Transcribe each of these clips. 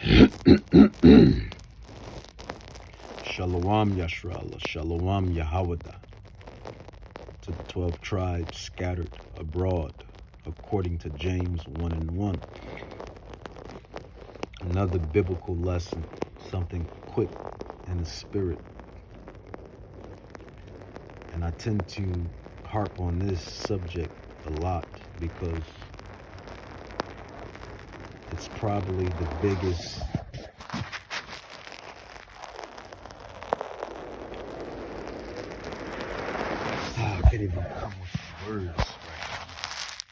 Shalom Yashrallah, Shalom Yahawada, to the 12 tribes scattered abroad, according to James 1:1. Another biblical lesson, something quick in the spirit. And I tend to harp on this subject a lot because it's probably the biggest I can't even come with words right now.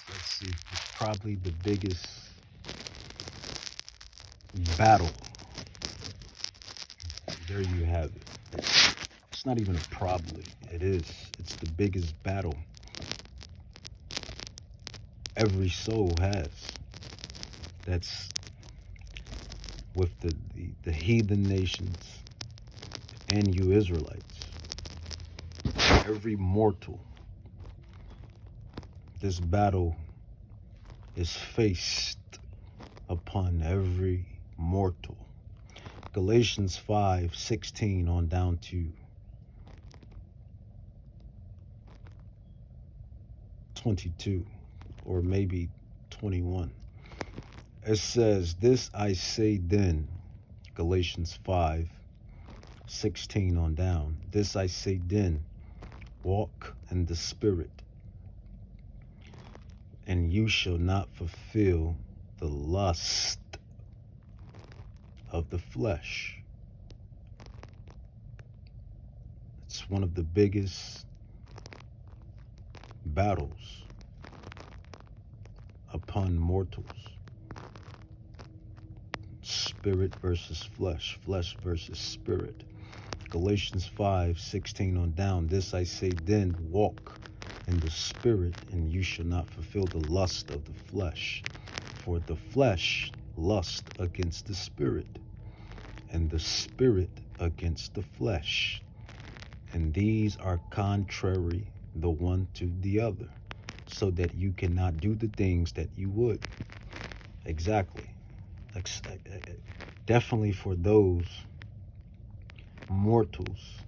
Let's see. It's probably the biggest battle. There you have it. It's not even a probably. It is. It's the biggest battle every soul has. That's with the heathen nations and you Israelites. Every mortal. This battle is faced upon every mortal. Galatians 5:16 on down to 22 or maybe 21. It says, "This I say then," Galatians 5:16 on down. "This I say then, walk in the Spirit, and you shall not fulfill the lust of the flesh." It's one of the biggest battles upon mortals. Spirit versus flesh, flesh versus spirit. Galatians 5:16 on down. "This I say then, walk in the Spirit, and you shall not fulfill the lust of the flesh. For the flesh lust against the Spirit, and the Spirit against the flesh. And these are contrary the one to the other, so that you cannot do the things that you would." Exactly. Definitely for those mortals,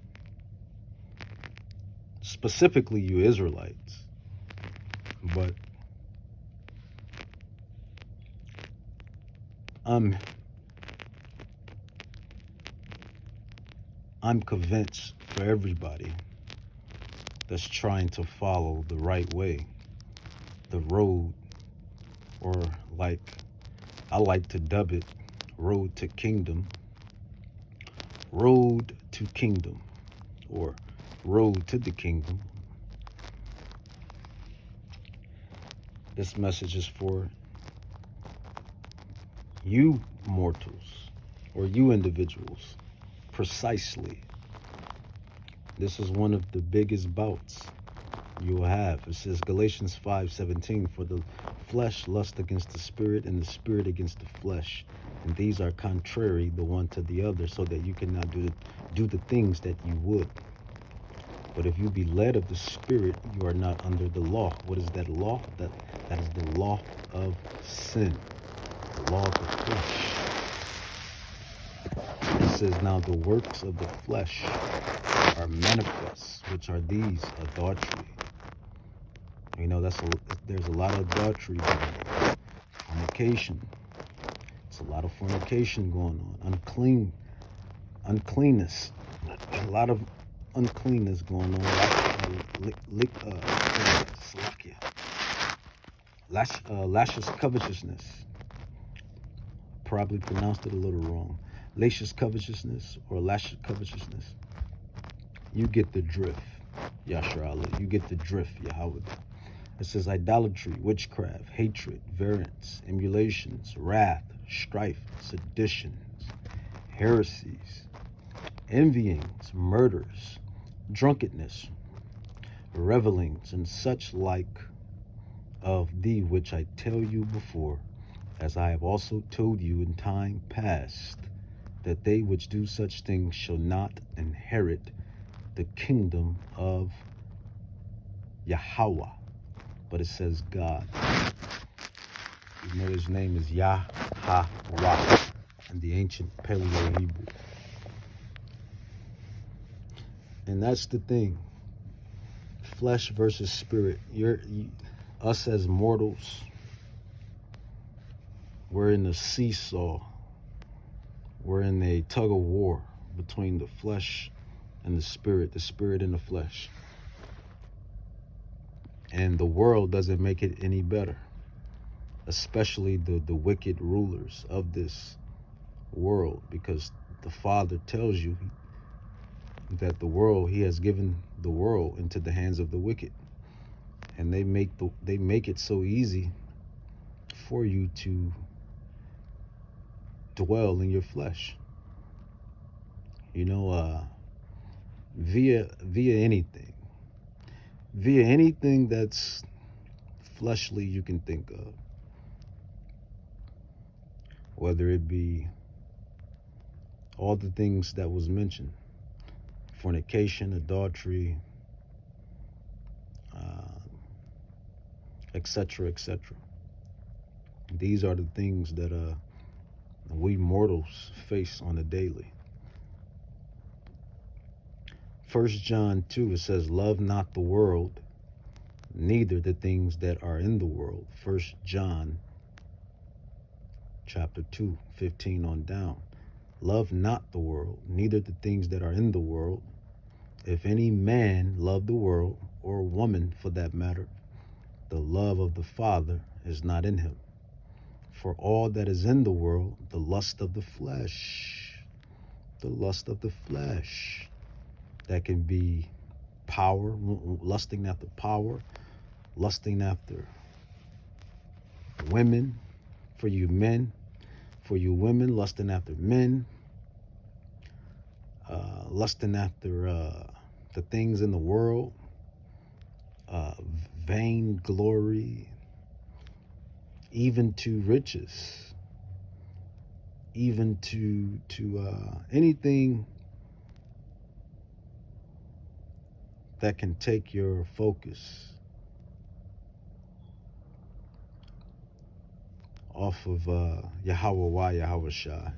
specifically you Israelites. But I'm convinced for everybody that's trying to follow the right way, the road, or like I like to dub it, road to kingdom, or road to the kingdom. This message is for you mortals, or you individuals, precisely. This is one of the biggest bouts you'll have. It says Galatians 5:17, "For the flesh lusts against the Spirit, and the Spirit against the flesh. And these are contrary the one to the other, so that you cannot do the things that you would. But if you be led of the Spirit, you are not under the law." What is that law? That is the law of sin, the law of the flesh. It says, "Now the works of the flesh are manifest, which are these: adultery." You know, there's a lot of adultery going on. Fornication. It's a lot of fornication going on. Uncleanness. A lot of uncleanness going on. Lascious covetousness. Probably pronounced it a little wrong. Lascious covetousness or lascious covetousness. You get the drift, Yashrallah. You get the drift, Yahweh. It says idolatry, witchcraft, hatred, variance, emulations, wrath, strife, seditions, heresies, envyings, murders, drunkenness, revelings, and such like of thee which I tell you before, as I have also told you in time past, that they which do such things shall not inherit the kingdom of Yahweh. But it says God. You know his name is Yahweh. in the ancient Paleo-Hebrew. And that's the thing. Flesh versus spirit. Us as mortals, we're in a seesaw. We're in a tug of war between the flesh and the spirit and the flesh. And the world doesn't make it any better, especially the wicked rulers of this world, because the Father tells you that he has given the world into the hands of the wicked. And they make it so easy for you to dwell in your flesh. Via anything that's fleshly you can think of, whether it be all the things that was mentioned: fornication, adultery, etc., etc. These are the things that we mortals face on a daily. 1 John 2, it says, love not the world, neither the things that are in the world. 1 John chapter 2, 15 on down. Love not the world, neither the things that are in the world. If any man love the world, or woman for that matter, the love of the Father is not in him. For all that is in the world, the lust of the flesh, that can be power, lusting after power, lusting after women, for you men, for you women, lusting after men, lusting after the things in the world, vain glory, even to riches, even to anything that can take your focus off of Yahweh Yahweh Shai.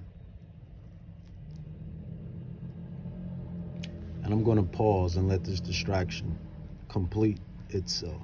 And I'm going to pause and let this distraction complete itself.